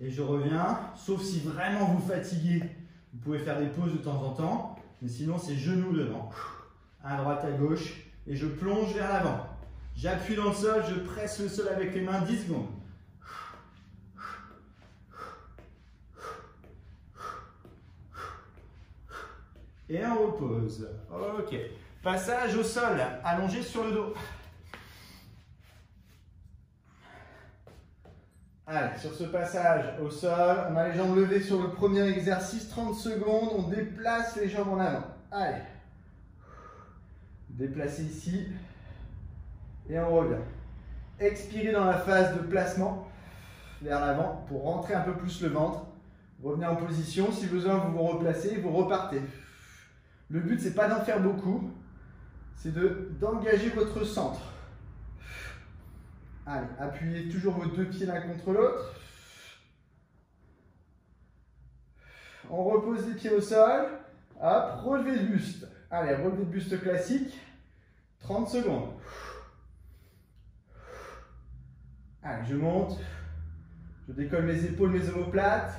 et je reviens. Sauf si vraiment vous fatiguez, vous pouvez faire des pauses de temps en temps, mais sinon c'est genoux devant, à droite, à gauche, et je plonge vers l'avant. J'appuie dans le sol, je presse le sol avec les mains, 10 secondes. Et on repose. Ok. Passage au sol, allongé sur le dos. Allez, sur ce passage au sol, on a les jambes levées sur le premier exercice, 30 secondes, on déplace les jambes en avant. Allez. Déplacez ici. Et on revient. Expirez dans la phase de placement vers l'avant pour rentrer un peu plus le ventre. Revenez en position. Si besoin, vous vous replacez, vous repartez. Le but, c'est pas d'en faire beaucoup, c'est d'engager votre centre. Allez, appuyez toujours vos deux pieds l'un contre l'autre. On repose les pieds au sol. Hop, relevez le buste. Allez, relevez le buste classique. 30 secondes. Allez, je monte. Je décolle mes épaules, mes omoplates.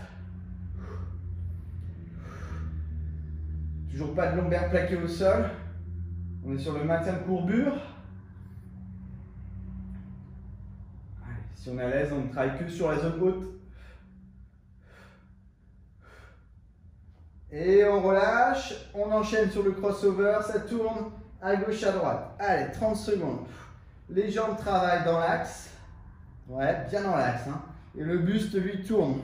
Toujours pas de lombaire plaqué au sol. On est sur le maintien de courbure. Allez, si on est à l'aise, on ne travaille que sur la zone haute. Et on relâche. On enchaîne sur le crossover. Ça tourne à gauche, à droite. Allez, 30 secondes. Les jambes travaillent dans l'axe. Ouais, bien dans l'axe. Hein. Et le buste, lui, tourne.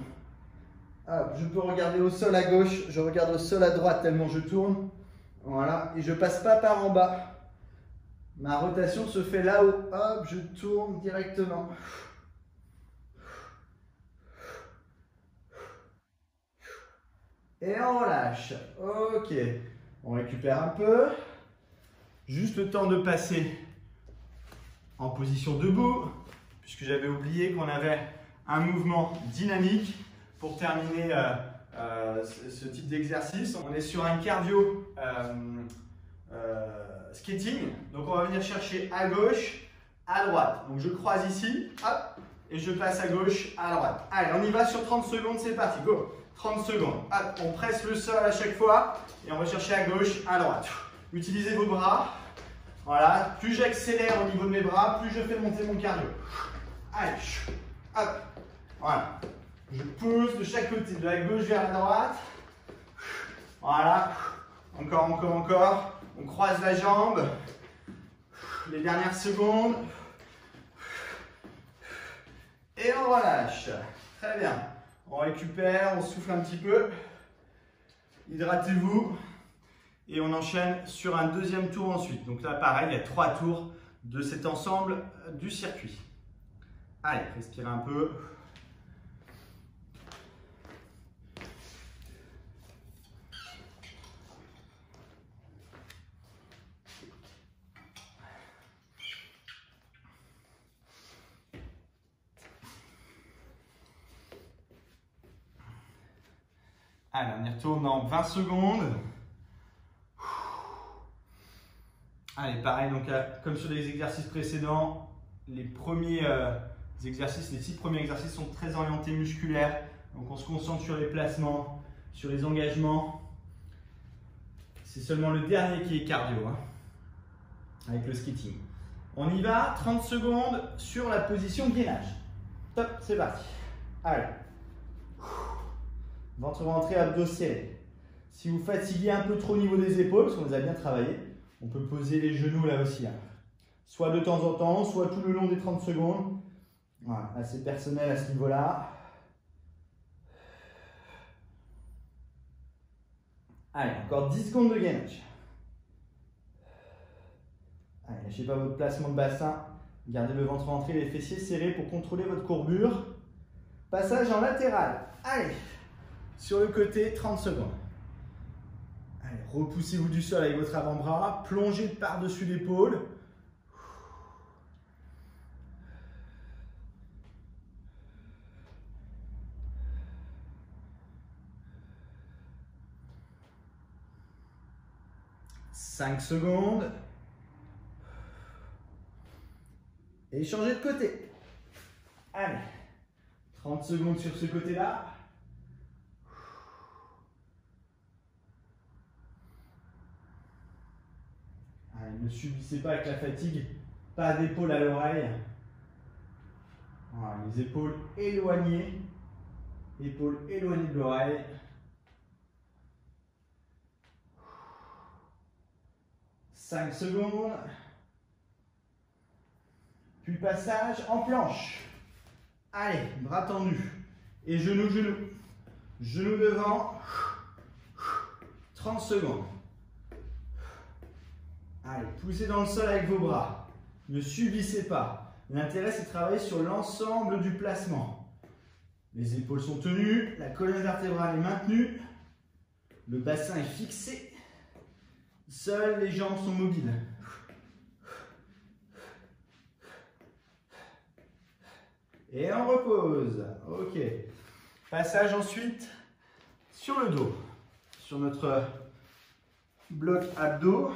Hop, je peux regarder au sol à gauche, je regarde au sol à droite tellement je tourne. Voilà, et je passe pas par en bas. Ma rotation se fait là-haut. Hop, je tourne directement. Et on relâche. Ok, on récupère un peu. Juste le temps de passer en position debout, puisque j'avais oublié qu'on avait un mouvement dynamique. Pour terminer ce type d'exercice, on est sur un cardio skating. Donc on va venir chercher à gauche, à droite. Donc je croise ici, hop, et je passe à gauche, à droite. Allez, on y va sur 30 secondes, c'est parti, go. 30 secondes. Hop, on presse le sol à chaque fois et on va chercher à gauche, à droite. Utilisez vos bras. Voilà, plus j'accélère au niveau de mes bras, plus je fais monter mon cardio. Allez, hop, voilà. Je pousse de chaque côté, de la gauche vers la droite. Voilà, encore, encore, encore. On croise la jambe. Les dernières secondes. Et on relâche. Très bien. On récupère, on souffle un petit peu. Hydratez-vous. Et on enchaîne sur un deuxième tour ensuite. Donc là, pareil, il y a 3 tours de cet ensemble du circuit. Allez, respirez un peu. Allez, on y retourne dans 20 secondes. Allez, pareil, donc comme sur les exercices précédents, les premiers exercices, les 6 premiers exercices sont très orientés musculaires. Donc on se concentre sur les placements, sur les engagements. C'est seulement le dernier qui est cardio, hein, avec le skating. On y va, 30 secondes sur la position gainage. Top, c'est parti. Allez. Ventre rentré, abdos serrés. Si vous fatiguez un peu trop au niveau des épaules, parce qu'on les a bien travaillé, on peut poser les genoux là aussi. Hein. Soit de temps en temps, soit tout le long des 30 secondes. Voilà, assez personnel à ce niveau-là. Allez, encore 10 secondes de gainage. Allez, lâchez pas votre placement de bassin. Gardez le ventre rentré, les fessiers serrés pour contrôler votre courbure. Passage en latéral. Allez, sur le côté, 30 secondes. Allez, repoussez-vous du sol avec votre avant-bras. Plongez par-dessus l'épaule. « 5 secondes. Et changez de côté. Allez, 30 secondes sur ce côté-là. Allez, ne subissez pas avec la fatigue. Pas d'épaule à l'oreille. Voilà, les épaules éloignées. Épaules éloignées de l'oreille. 5 secondes. Puis passage en planche. Allez, bras tendus. Et genoux, genoux. Genoux devant. 30 secondes. Allez, poussez dans le sol avec vos bras. Ne subissez pas. L'intérêt, c'est de travailler sur l'ensemble du placement. Les épaules sont tenues, la colonne vertébrale est maintenue, le bassin est fixé. Seules les jambes sont mobiles. Et on repose. Ok. Passage ensuite sur le dos. Sur notre bloc abdos.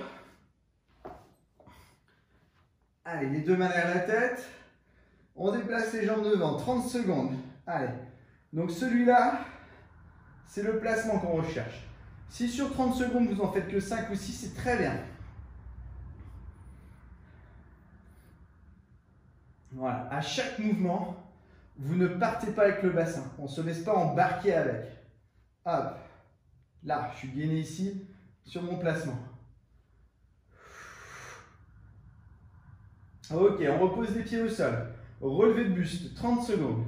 Allez, les 2 mains derrière la tête. On déplace les jambes devant. 30 secondes. Allez. Donc celui-là, c'est le placement qu'on recherche. Si sur 30 secondes, vous en faites que 5 ou 6, c'est très bien. Voilà. À chaque mouvement, vous ne partez pas avec le bassin. On ne se laisse pas embarquer avec. Hop. Là, je suis gainé ici sur mon placement. Ok, on repose les pieds au sol. Relevé de buste, 30 secondes.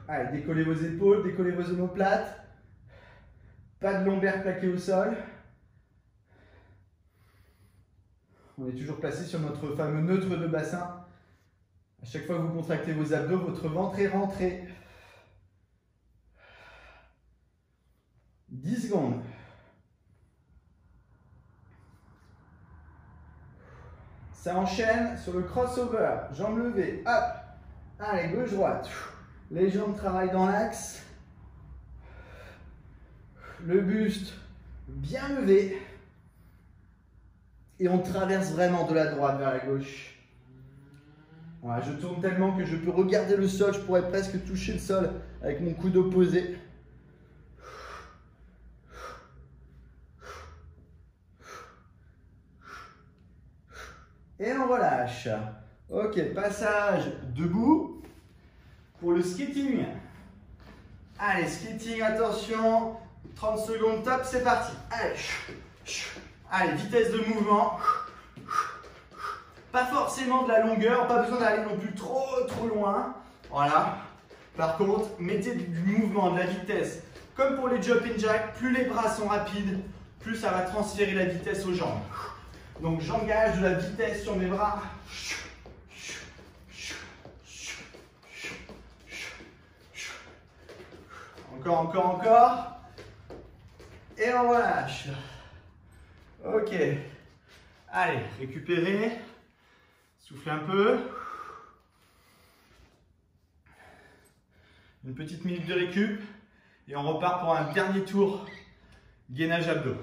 Allez, décollez vos épaules, décollez vos omoplates. Pas de lombaire plaqué au sol. On est toujours placé sur notre fameux neutre de bassin. À chaque fois que vous contractez vos abdos, votre ventre est rentré. 10 secondes. Ça enchaîne sur le crossover. Jambes levées. Hop. Allez, gauche-droite. Les jambes travaillent dans l'axe. Le buste bien levé. Et on traverse vraiment de la droite vers la gauche. Voilà, je tourne tellement que je peux regarder le sol, je pourrais presque toucher le sol avec mon coude opposé. Et on relâche. Ok, passage debout pour le skating. Allez, skating, attention. 30 secondes, top, c'est parti. Allez. Allez, vitesse de mouvement. Pas forcément de la longueur, pas besoin d'aller non plus trop loin. Voilà. Par contre, mettez du mouvement, de la vitesse. Comme pour les jumping jacks, plus les bras sont rapides, plus ça va transférer la vitesse aux jambes. Donc j'engage de la vitesse sur mes bras. Encore. Et on relâche. Ok. Allez, récupérez. Soufflez un peu. Une petite minute de récup. Et on repart pour un dernier tour gainage abdos.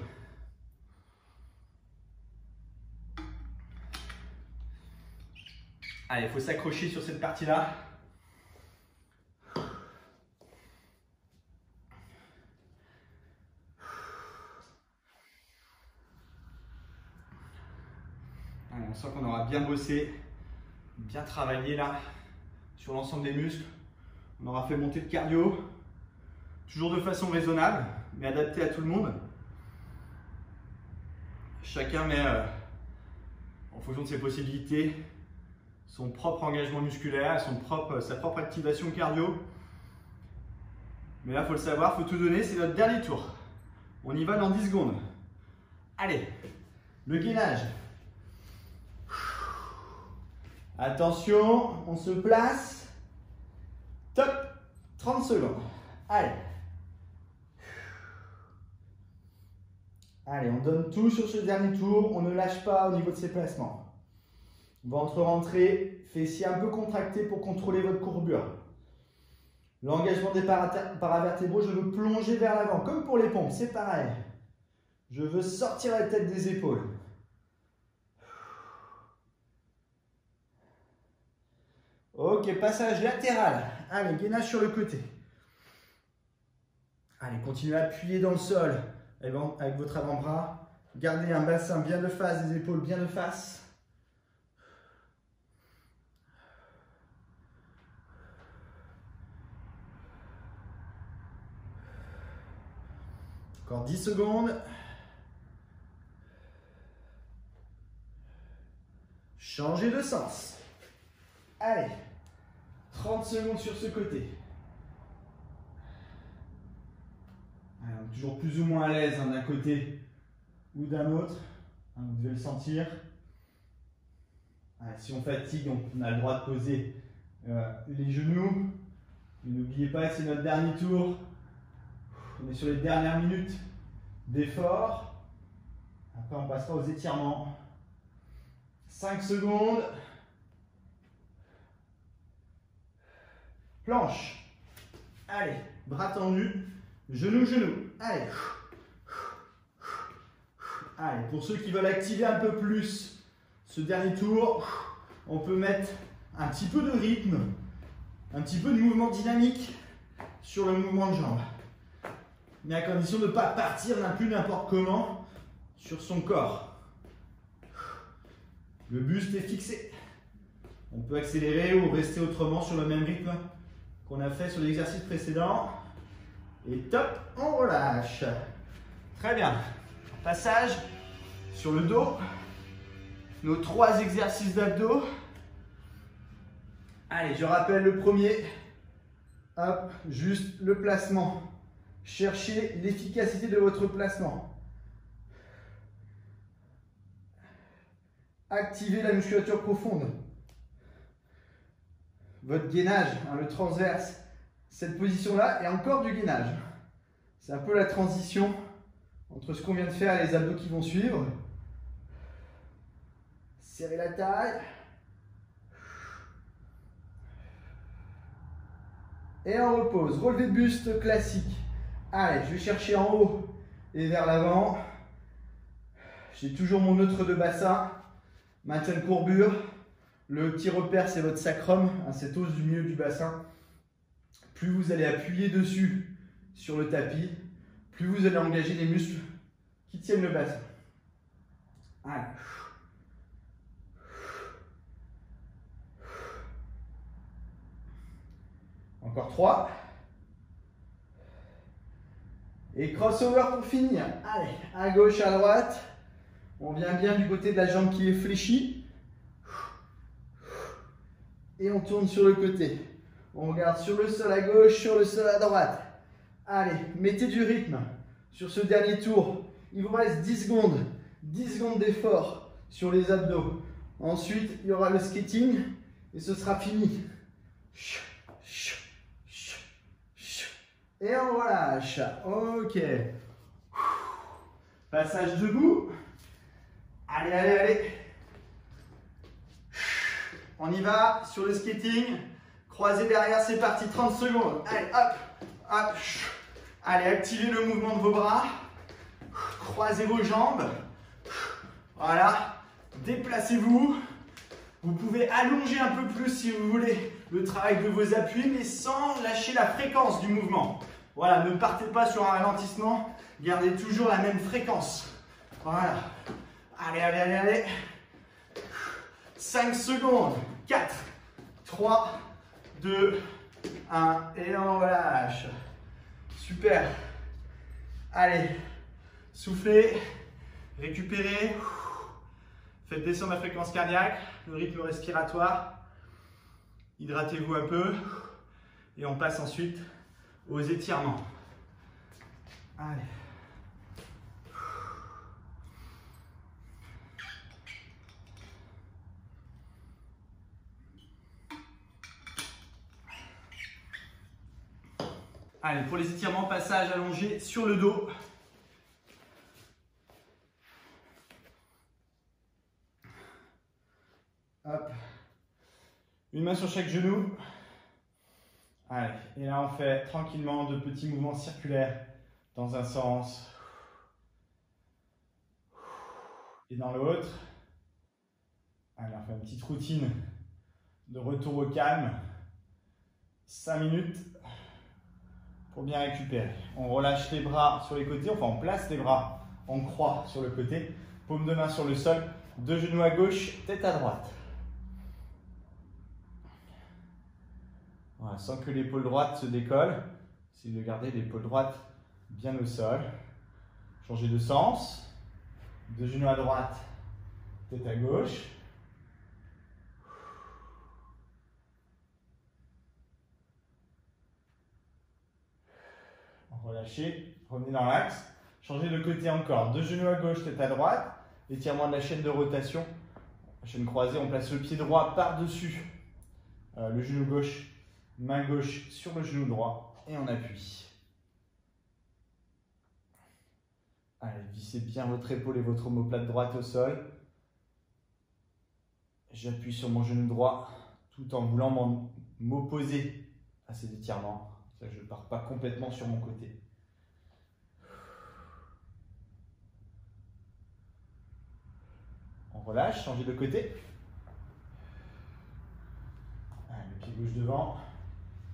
Allez, il faut s'accrocher sur cette partie-là. Allez, on sent qu'on aura bien bossé, bien travaillé là, sur l'ensemble des muscles. On aura fait monter le cardio, toujours de façon raisonnable, mais adaptée à tout le monde. Chacun met, en fonction de ses possibilités, son propre engagement musculaire, sa propre activation cardio. Mais là, il faut le savoir, il faut tout donner, c'est notre dernier tour. On y va dans 10 secondes. Allez, le gainage. Attention, on se place. Top, 30 secondes. Allez. Allez, on donne tout sur ce dernier tour. On ne lâche pas au niveau de ses placements. Ventre rentré, fessiers un peu contractés pour contrôler votre courbure. L'engagement des paravertébraux, je veux plonger vers l'avant. Comme pour les pompes, c'est pareil. Je veux sortir la tête des épaules. Ok, passage latéral. Allez, gainage sur le côté. Allez, continuez à appuyer dans le sol avec votre avant-bras. Gardez un bassin bien de face, des épaules bien de face. Encore 10 secondes. Changez de sens. Allez, 30 secondes sur ce côté. Allez, on est toujours plus ou moins à l'aise d'un côté ou d'un autre. Vous devez le sentir. Allez, si on fatigue, on a le droit de poser les genoux. Mais n'oubliez pas que c'est notre dernier tour. On est sur les dernières minutes d'effort. Après, on passera aux étirements. 5 secondes. Planche. Allez, bras tendus. Genou, genou. Allez. Allez, pour ceux qui veulent activer un peu plus ce dernier tour, on peut mettre un petit peu de rythme, un petit peu de mouvement dynamique sur le mouvement de jambe. Mais à condition de ne pas partir non plus n'importe comment sur son corps. Le buste est fixé. On peut accélérer ou rester autrement sur le même rythme qu'on a fait sur l'exercice précédent. Et top, on relâche. Très bien. Passage sur le dos. Nos 3 exercices d'abdos. Allez, je rappelle le premier. Hop, juste le placement. Cherchez l'efficacité de votre placement. Activez la musculature profonde. Votre gainage, le transverse, cette position-là est encore du gainage. C'est un peu la transition entre ce qu'on vient de faire et les abdos qui vont suivre. Serrez la taille. Et on repose. Relevé de buste classique. Allez, je vais chercher en haut et vers l'avant. J'ai toujours mon neutre de bassin. Maintien de courbure. Le petit repère, c'est votre sacrum, hein, cette os du milieu du bassin. Plus vous allez appuyer dessus sur le tapis, plus vous allez engager les muscles qui tiennent le bassin. Allez. Encore 3. Et crossover pour finir. Allez, à gauche, à droite. On vient bien du côté de la jambe qui est fléchie. Et on tourne sur le côté. On regarde sur le sol à gauche, sur le sol à droite. Allez, mettez du rythme sur ce dernier tour. Il vous reste 10 secondes. 10 secondes d'effort sur les abdos. Ensuite, il y aura le skating et ce sera fini. Et on relâche. Ok. Passage debout. Allez, allez, allez. On y va sur le skating. Croisé derrière, c'est parti. 30 secondes. Allez, hop, hop. Allez, activez le mouvement de vos bras. Croisez vos jambes. Voilà. Déplacez-vous. Vous pouvez allonger un peu plus si vous voulez le travail de vos appuis, mais sans lâcher la fréquence du mouvement. Voilà, ne partez pas sur un ralentissement. Gardez toujours la même fréquence. Voilà. Allez, allez, allez, allez. 5 secondes. 4, 3, 2, 1. Et on relâche. Super. Allez. Soufflez. Récupérez. Faites descendre la fréquence cardiaque, le rythme respiratoire. Hydratez-vous un peu. Et on passe ensuite aux étirements. Allez. Allez, pour les étirements, passage allongé sur le dos. Hop. Une main sur chaque genou. Allez, et là on fait tranquillement de petits mouvements circulaires dans un sens et dans l'autre. Allez, on fait une petite routine de retour au calme. 5 minutes pour bien récupérer. On relâche les bras sur les côtés, enfin on place les bras en croix sur le côté, paume de main sur le sol, deux genoux à gauche, tête à droite. Voilà, sans que l'épaule droite se décolle. Essayez de garder l'épaule droite bien au sol. Changez de sens. Deux genoux à droite, tête à gauche. Relâchez, revenez dans l'axe. Changez de côté encore. Deux genoux à gauche, tête à droite. Étirement de la chaîne de rotation. La chaîne croisée, on place le pied droit par-dessus le genou gauche. Main gauche sur le genou droit et on appuie. Allez, vissez bien votre épaule et votre omoplate droite au sol. J'appuie sur mon genou droit tout en voulant m'opposer à ces étirements. Ça, je ne pars pas complètement sur mon côté. On relâche, changez de côté. Allez, le pied gauche devant.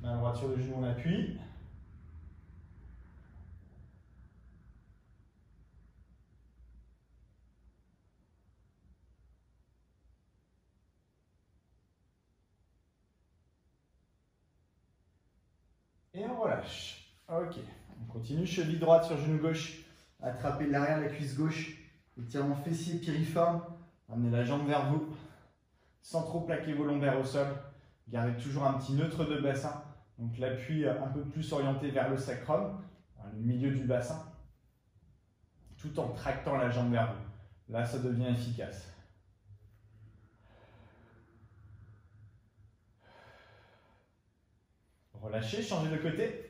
Main droite sur le genou, on appuie. Et on relâche. Ok. On continue. Cheville droite sur genou gauche. Attrapez l'arrière de la cuisse gauche. Étirement fessier piriforme. Amenez la jambe vers vous. Sans trop plaquer vos lombaires au sol. Gardez toujours un petit neutre de bassin. Donc l'appui un peu plus orienté vers le sacrum, le milieu du bassin, tout en tractant la jambe vers vous. Là, ça devient efficace. Relâchez, changez de côté.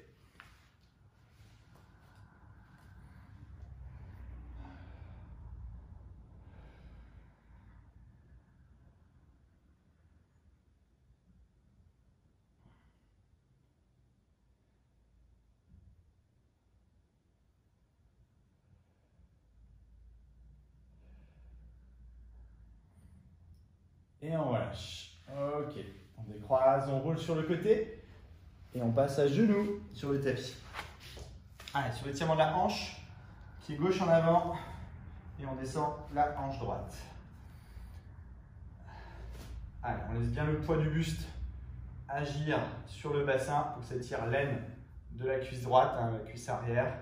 Et on relâche. Ok, on décroise, on roule sur le côté et on passe à genoux sur le tapis. Allez, sur l'étirement de la hanche, pied gauche en avant et on descend la hanche droite. Allez, on laisse bien le poids du buste agir sur le bassin pour que ça tire l'aine de la cuisse droite, la cuisse arrière.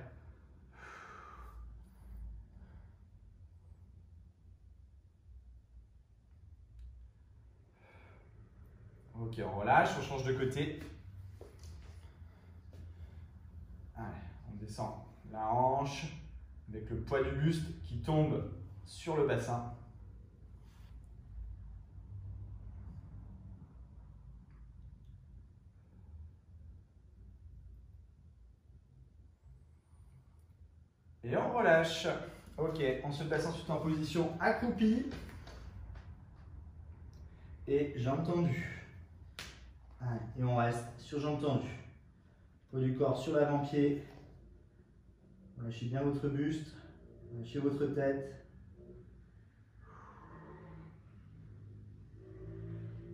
Ok, on relâche, on change de côté. Allez, on descend la hanche avec le poids du buste qui tombe sur le bassin. Et on relâche. Ok, on se place ensuite en position accroupie. Et jambes tendues. Allez, et on reste sur jambes tendues. Poids du corps sur l'avant-pied. Lâchez bien votre buste. Lâchez votre tête.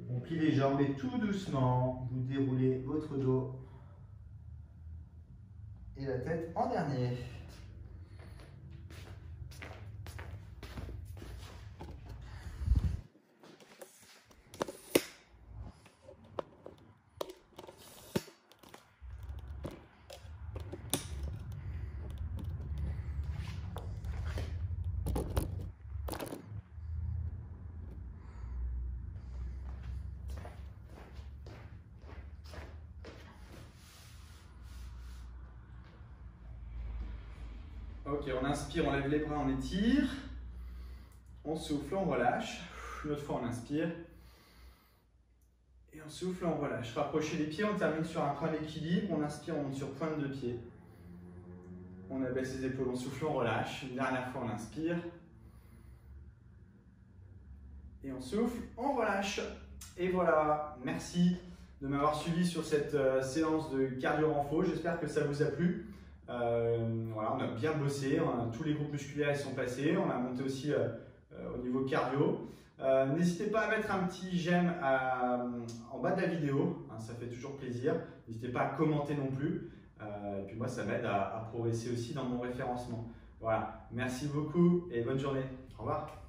On plie les jambes et tout doucement, vous déroulez votre dos et la tête en dernier. Ok, on inspire, on lève les bras, on étire. On souffle, on relâche. Une autre fois, on inspire. Et on souffle, on relâche. Rapprochez les pieds, on termine sur un point d'équilibre. On inspire, on monte sur pointe de pied. On abaisse les épaules, on souffle, on relâche. Une dernière fois, on inspire. Et on souffle, on relâche. Et voilà, merci de m'avoir suivi sur cette séance de cardio-renfo. J'espère que ça vous a plu. Voilà, on a bien bossé, tous les groupes musculaires ils sont passés, on a monté aussi au niveau cardio. N'hésitez pas à mettre un petit j'aime en bas de la vidéo, hein, ça fait toujours plaisir. N'hésitez pas à commenter non plus. Et puis moi ça m'aide à progresser aussi dans mon référencement. Voilà, merci beaucoup et bonne journée. Au revoir.